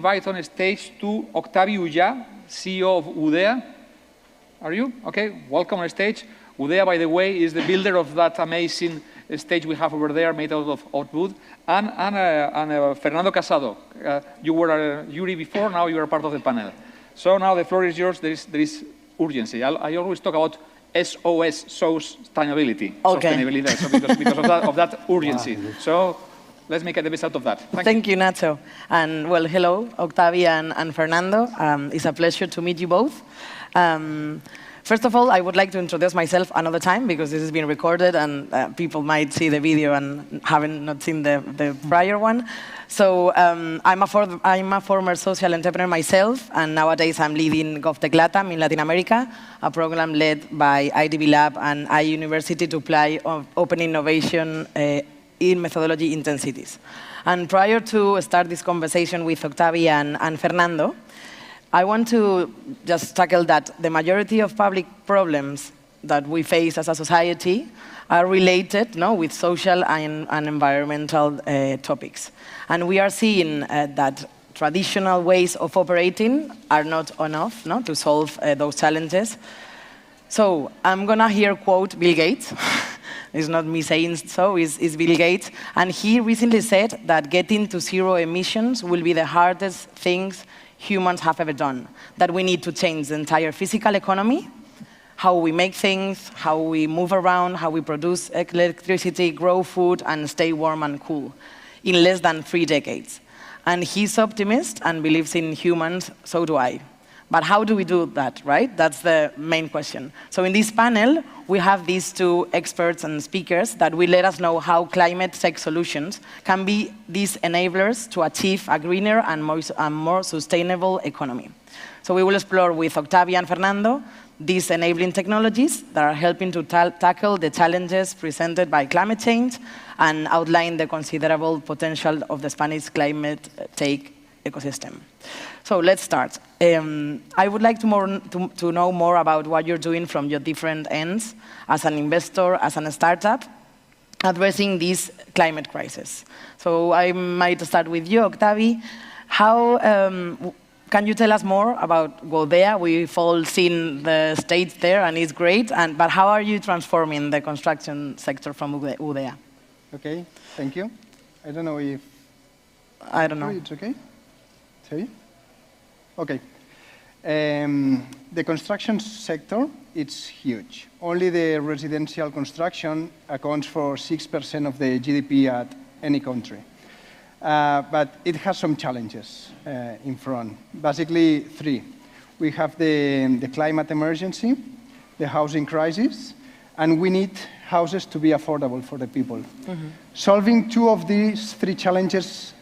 invite on stage to Octavi, CEO of Woodea. Are you? Okay, welcome on stage. Woodea, by the way, is the builder of that amazing stage we have over there made out of wood. And Fernando Casado. You were a jury before, now you are part of the panel. So now the floor is yours. There is urgency. I always talk about SOS, sustainability. Okay. Sustainability, so because of that urgency. So let's make the best out of that. Thank you, Nacho. And well, hello, Octavi and Fernando. It's a pleasure to meet you both. First of all, I would like to introduce myself another time because this is being recorded and people might see the video and haven't not seen the prior one. So I'm a former social entrepreneur myself, and nowadays I'm leading Govtech LATAM in Latin America, a program led by IDB Lab and iUniversity to apply open innovation in methodology intensities. And prior to start this conversation with Octavi and Fernando, I want to just tackle that the majority of public problems that we face as a society are related with social and environmental topics. And we are seeing that traditional ways of operating are not enough to solve those challenges. So I'm going to here quote Bill Gates. It's not me saying so, it's Bill Gates. And he recently said that getting to zero emissions will be the hardest things humans have ever done, that we need to change the entire physical economy, how we make things, how we move around, how we produce electricity, grow food, and stay warm and cool in less than 3 decades. And he's optimist and believes in humans, so do I. But how do we do that, right? That's the main question. So in this panel, we have these two experts and speakers that will let us know how climate tech solutions can be these enablers to achieve a greener and more sustainable economy. So we will explore with Octavi and Fernando these enabling technologies that are helping to tackle the challenges presented by climate change and outline the considerable potential of the Spanish climate tech ecosystem. So let's start. I would like to know more about what you're doing from your different ends as an investor, as a startup, addressing this climate crisis. So I might start with you, Octavi. How can you tell us more about Woodea? We've all seen the stage there, and it's great. But how are you transforming the construction sector from Woodea? Okay, thank you. I don't know if... I don't know. It's okay? Okay. The construction sector, it's huge. Only the residential construction accounts for 6% of the GDP at any country. But it has some challenges in front. Basically, 3. We have the climate emergency, the housing crisis, and we need houses to be affordable for the people. Mm-hmm. Solving 2 of these 3 challenges,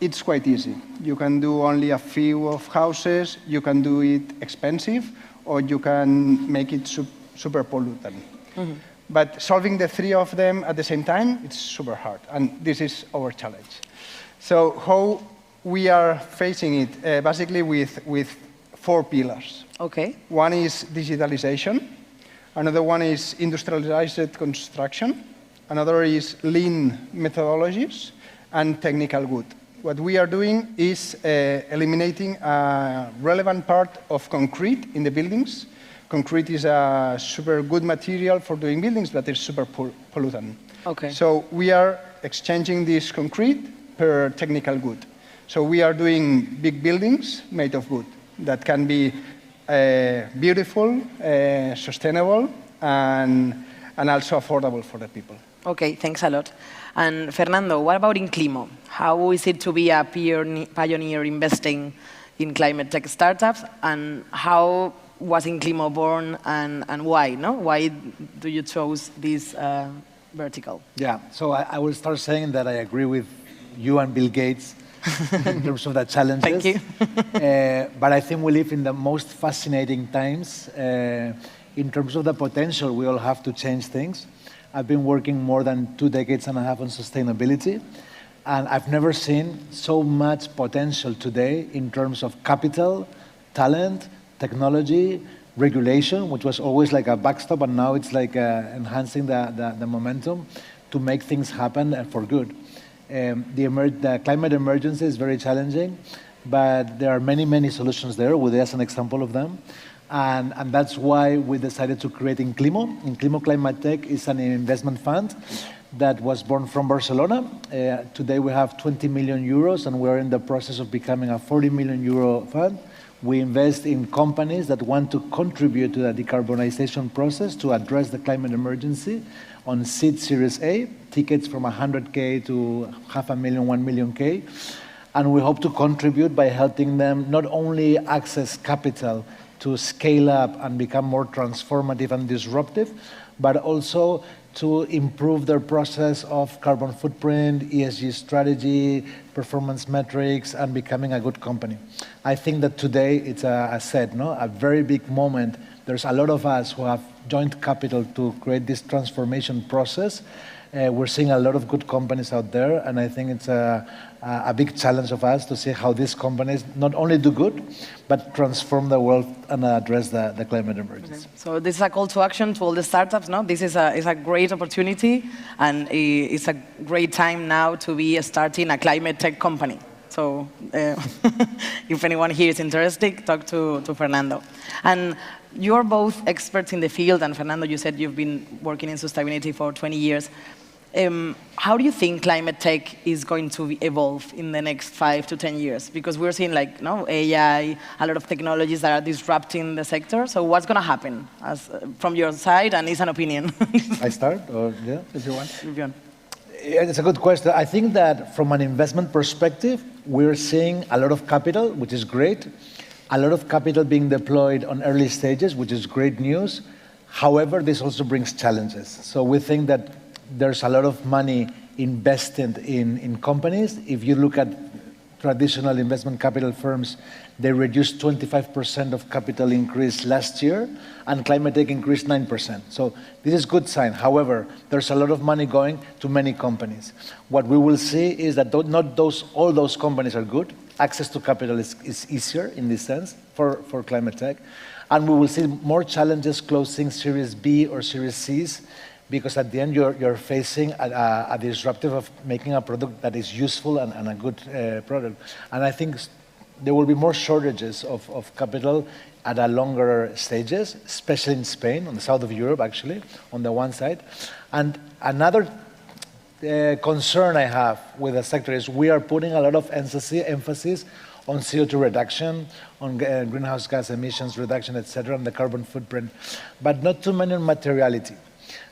it's quite easy. You can do only a few of houses, you can do it expensive, or you can make it super pollutant. Mm-hmm. But solving the 3 of them at the same time, it's super hard, and this is our challenge. So how we are facing it, basically with 4 pillars. Okay. One is digitalization, another one is industrialized construction, another is lean methodologies, and technical good. What we are doing is eliminating a relevant part of concrete in the buildings. Concrete is a super good material for doing buildings, but it's super pollutant. Okay. So we are exchanging this concrete per technical good. So we are doing big buildings made of wood that can be beautiful, sustainable, and also affordable for the people. Okay, thanks a lot. And Fernando, what about INCLIMO? How is it to be a pioneer investing in climate tech startups? And how was INCLIMO born and why? Why do you choose this vertical? Yeah, so I will start saying that I agree with you and Bill Gates in terms of the challenges. Thank you. But I think we live in the most fascinating times in terms of the potential we all have to change things. I've been working more than 2 decades and a half on sustainability, and I've never seen so much potential today in terms of capital, talent, technology, regulation, which was always like a backstop, and now it's like enhancing the momentum to make things happen for good. The climate emergency is very challenging, but there are many, many solutions there. Woodea is an example of them. And that's why we decided to create INCLIMO. INCLIMO Climate Tech is an investment fund that was born from Barcelona. Today we have 20 million euros, and we're in the process of becoming a 40 million euro fund. We invest in companies that want to contribute to the decarbonization process to address the climate emergency on seed Series A, tickets from 100K to 500,000, 1 million K. And we hope to contribute by helping them not only access capital to scale up and become more transformative and disruptive, but also to improve their process of carbon footprint, ESG strategy, performance metrics, and becoming a good company. I think that today it's, a very big moment. There's a lot of us who have joined capital to create this transformation process. We're seeing a lot of good companies out there, and I think it's a big challenge of us to see how these companies not only do good, but transform the world and address the climate emergency. Okay. So this is a call to action to all the startups, no? This is a great opportunity, and it's a great time now to be starting a climate tech company. So if anyone here is interested, talk to Fernando. And you're both experts in the field, and Fernando, you said you've been working in sustainability for 20 years. How do you think climate tech is going to evolve in the next 5 to 10 years? Because we're seeing AI, a lot of technologies that are disrupting the sector. So what's going to happen from your side? And it's an opinion. I start, or yeah, if you want. If you want. It's a good question. I think that from an investment perspective, we're seeing a lot of capital, which is great. A lot of capital being deployed on early stages, which is great news. However, this also brings challenges. So we think that there's a lot of money invested in companies. If you look at traditional investment capital firms, they reduced 25% of capital increase last year, and climate tech increased 9%. So this is a good sign. However, there's a lot of money going to many companies. What we will see is that not all those companies are good. Access to capital is easier in this sense for climate tech. And we will see more challenges closing Series B or Series Cs, because at the end you're facing a disruptive of making a product that is useful and a good product. And I think there will be more shortages of capital at a longer stages, especially in Spain, on the south of Europe actually, on the one side. And another concern I have with the sector is we are putting a lot of emphasis on CO2 reduction, on greenhouse gas emissions reduction, etc., on the carbon footprint, but not too many on materiality.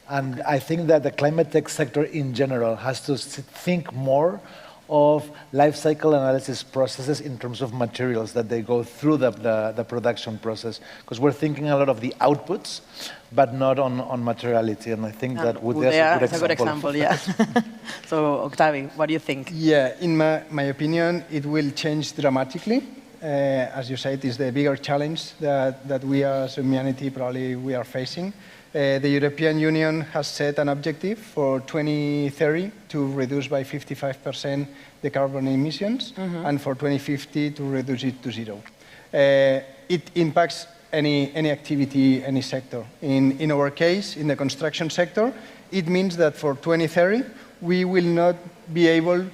And I think that the climate tech sector in general has to think more of life cycle analysis processes in terms of materials that they go through the production process, because we're thinking a lot of the outputs, but not on materiality. And I think that Woodea is a good example. Yeah. So, Octavi, what do you think? Yeah, in my opinion, it will change dramatically. As you said, it's the bigger challenge that we as humanity probably we are facing. The European Union has set an objective for 2030 to reduce by 55% the carbon emissions, and for 2050 to reduce it to zero. It impacts any activity, any sector. In our case, in the construction sector, it means that for 2030, we will not be able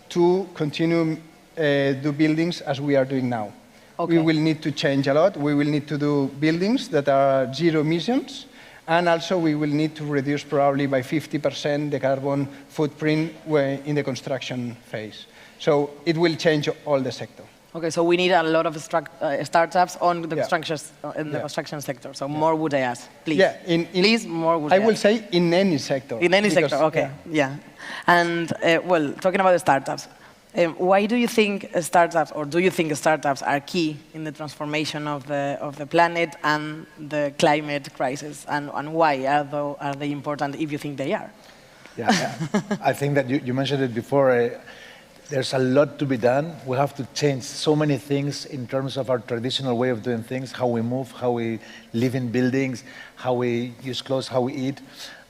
to continue do buildings as we are doing now. Okay. We will need to change a lot. We will need to do buildings that are zero emissions. And also, we will need to reduce probably by 50% the carbon footprint in the construction phase. So it will change all the sector. Okay, so we need a lot of startups on the construction sector. So more Woodeas, please. Yeah, please more Woodeas. I will say in any sector. In any sector, okay, yeah. And well, talking about the startups, why do you think startups, or do you think startups are key in the transformation of the planet and the climate crisis? And why are they important if you think they are? Yeah, I think that you mentioned it before. There's a lot to be done. We have to change so many things in terms of our traditional way of doing things, how we move, how we live in buildings, how we use clothes, how we eat.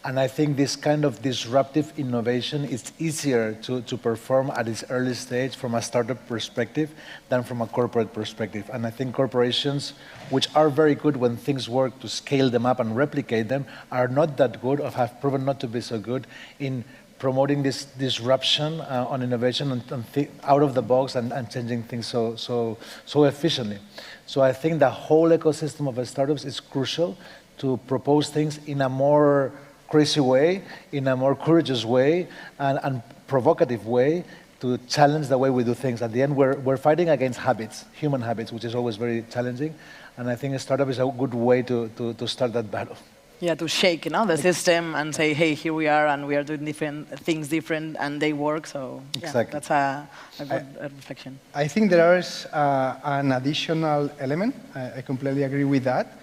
And I think this kind of disruptive innovation is easier to perform at its early stage from a startup perspective than from a corporate perspective. And I think corporations, which are very good when things work to scale them up and replicate them, are not that good or have proven not to be so good in promoting this disruption on innovation and out of the box and changing things so efficiently. So I think the whole ecosystem of startups is crucial to propose things in a more crazy way, in a more courageous way, and provocative way to challenge the way we do things. At the end, we're fighting against habits, human habits, which is always very challenging. And I think a startup is a good way to start that battle. Yeah, to shake, the system and say, hey, here we are, and we are doing different things different, and they work. So exactly. Yeah, that's a good reflection. I think there is an additional element. I completely agree with that.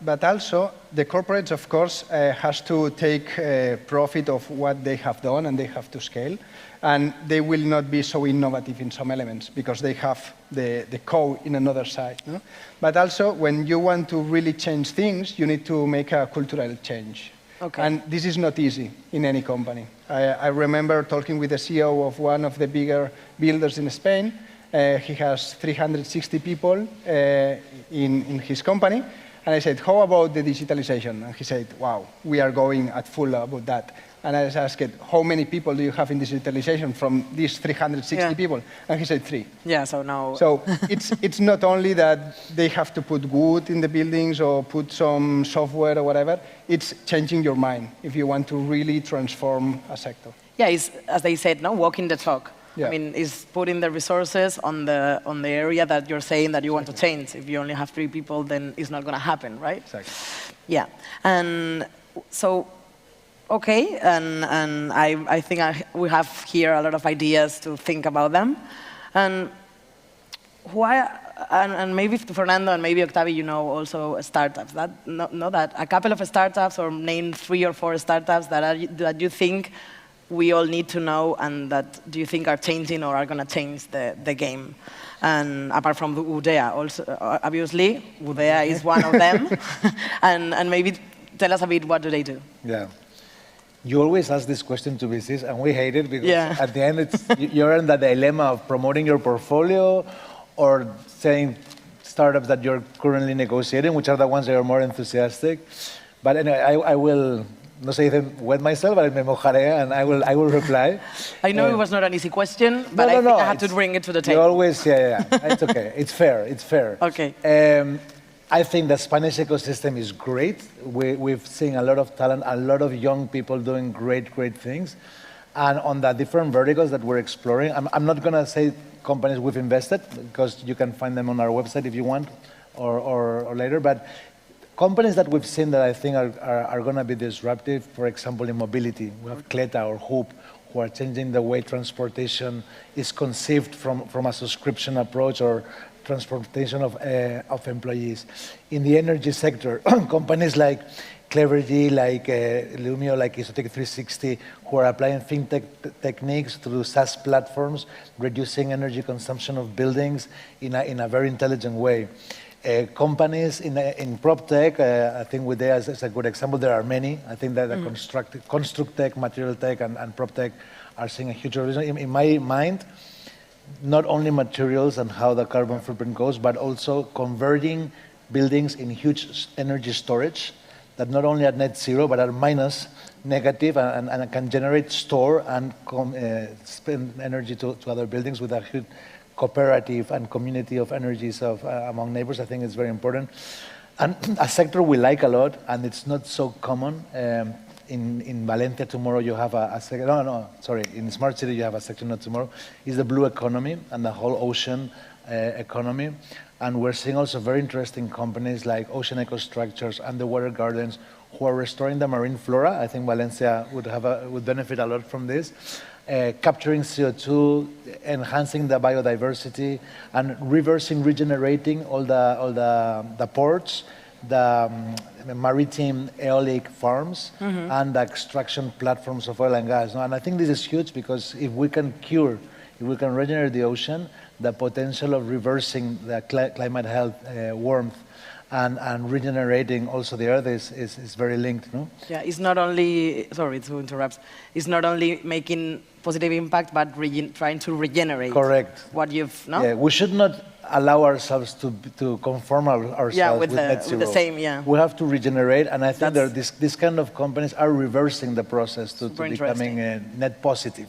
But also, the corporates, of course, has to take profit of what they have done, and they have to scale. And they will not be so innovative in some elements because they have the code in another side. No? But also, when you want to really change things, you need to make a cultural change. Okay. And this is not easy in any company. I remember talking with the CEO of one of the bigger builders in Spain. He has 360 people in his company. And I said, how about the digitalization? And he said, wow, we are going at full about that. And I was asked, how many people do you have in digitalization from these 360 people? And he said 3. Yeah, so now... So it's not only that they have to put wood in the buildings or put some software or whatever, it's changing your mind if you want to really transform a sector. Yeah, it's, as they said, walking the talk. Yeah. I mean, it's putting the resources on the area that you're saying that you want to change. If you only have 3 people, then it's not going to happen, right? Exactly. Yeah, and so, okay, and I think we have here a lot of ideas to think about them. And why, and maybe Fernando and maybe Octavi, also startups. That a couple of startups, or name 3 or 4 startups that you think we all need to know, and that do you think are changing or are going to change the game? And apart from the Woodea, also, obviously, Woodea is one of them. and maybe tell us a bit, what do they do? Yeah. You always ask this question to VCs, and we hate it because at the end, you're in the dilemma of promoting your portfolio or saying startups that you're currently negotiating, which are the ones that are more enthusiastic. But anyway, I will... No sé if wet myself, but me mojaré, and I will reply. I know it was not an easy question, but I think I had to bring it to the table. You always, it's okay. It's fair. Okay. I think the Spanish ecosystem is great. We've seen a lot of talent, a lot of young people doing great things. And on the different verticals that we're exploring, I'm not going to say companies we've invested, because you can find them on our website if you want, or later. But companies that we've seen that I think are going to be disruptive, for example, in mobility. We have Cleta or Hoop, who are changing the way transportation is conceived from a subscription approach or transportation of employees. In the energy sector, companies like Clevergy, like Rubio, like Isotech 360, who are applying fintech techniques through SaaS platforms, reducing energy consumption of buildings in a very intelligent way. Companies in prop tech, I think Woodea is a good example. There are many. I think that the construct tech, material tech, and prop tech are seeing a huge revolution. In my mind, not only materials and how the carbon footprint goes, but also converting buildings in huge energy storage that not only are net zero, but are minus negative and can generate, store, and spend energy to other buildings with a huge cooperative and community of energies among neighbors. I think it's very important. And a sector we like a lot, and it's not so common. In Valencia tomorrow you have a sector, in Smart City you have a sector, not tomorrow, is the blue economy and the whole ocean economy. And we're seeing also very interesting companies like Ocean Ecostructures, Underwater Gardens, who are restoring the marine flora. I think Valencia would benefit a lot from this. Capturing CO2, enhancing the biodiversity, and regenerating all the ports, the maritime aeolic farms, and the extraction platforms of oil and gas. And I think this is huge, because if we can regenerate the ocean, the potential of reversing the climate health, warmth, and regenerating also the earth is very linked. No? Yeah, it's not only, sorry to interrupt, it's not only making positive impact, but trying to regenerate. Correct. What you've, no? Yeah, we should not allow ourselves to conform ourselves with net zero. With the same, yeah. We have to regenerate, and I think that this kind of companies are reversing the process to becoming net positive.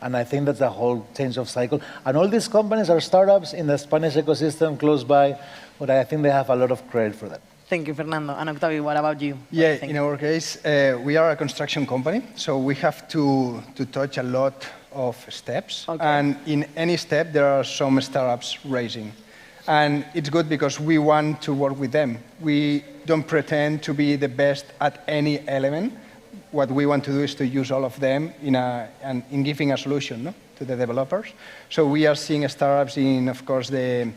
And I think that's a whole change of cycle. And all these companies are startups in the Spanish ecosystem close by, but I think they have a lot of credit for that. Thank you, Fernando. And Octavi, what about you? Yeah, in our case, we are a construction company, so we have to touch a lot of steps. Okay. And in any step, there are some startups raising. And it's good because we want to work with them. We don't pretend to be the best at any element. What we want to do is to use all of them in giving a solution, no, to the developers. So we are seeing startups in, of course, the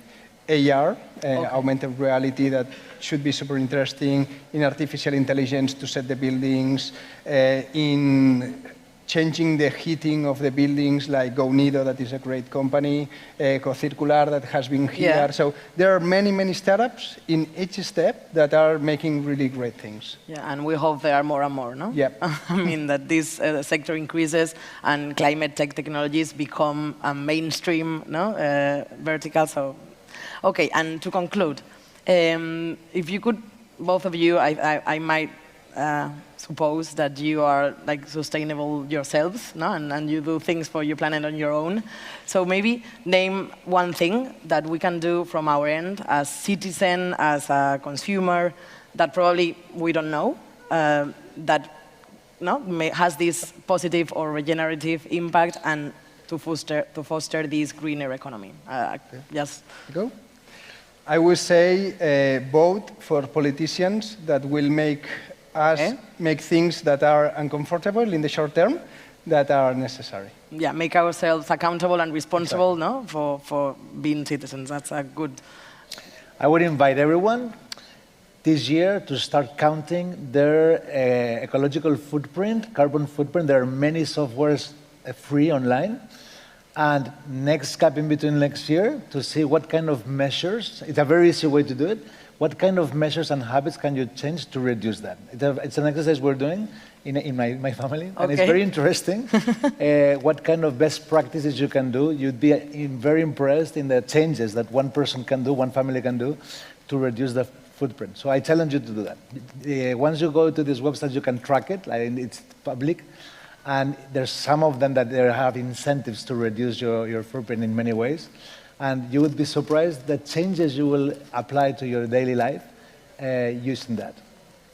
AR, augmented reality, that should be super interesting, in artificial intelligence to set the buildings, in changing the heating of the buildings, like GoNido, that is a great company, CoCircular, that has been here. Yeah. So there are many, many startups in each step that are making really great things. Yeah, and we hope there are more and more, no? Yeah. I mean, that this sector increases and climate tech technologies become a mainstream, no, vertical. So, okay, and to conclude, if you could, both of you, I might suppose that you are like sustainable yourselves, no? And you do things for your planet on your own. So maybe name one thing that we can do from our end as citizen, as a consumer, that probably we don't know, that has this positive or regenerative impact, and to foster this greener economy. Just go. I would say vote for politicians that will make us make things that are uncomfortable in the short term that are necessary. Yeah, make ourselves accountable and responsible, no, for being citizens. That's a good. I would invite everyone this year to start counting their ecological footprint, carbon footprint. There are many softwares free online. And next step in between next year to see what kind of measures, it's a very easy way to do it, what kind of measures and habits can you change to reduce that? It's an exercise we're doing in my family, and it's very interesting what kind of best practices you can do. You'd be very impressed in the changes that one person can do, one family can do to reduce the footprint. So I challenge you to do that. Once you go to this website, you can track it, it's public. And there's some of them that they have incentives to reduce your footprint in many ways. And you would be surprised the changes you will apply to your daily life using that.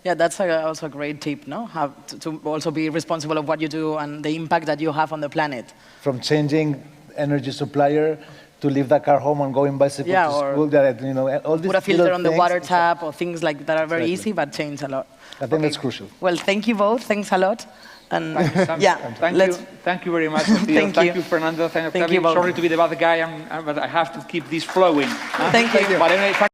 Yeah, that's also a great tip, no? To also be responsible of what you do and the impact that you have on the planet. From changing energy supplier to leave the car home and go in bicycle to school. All these put a filter on the water tap or things like that are very easy but change a lot. I think that's crucial. Well, thank you both. Thanks a lot. And thank you very much, Rocío. Thank you, Fernando. Thank you, Octavi. Sorry to be the bad guy, but I have to keep this flowing. Thank you. But anyway,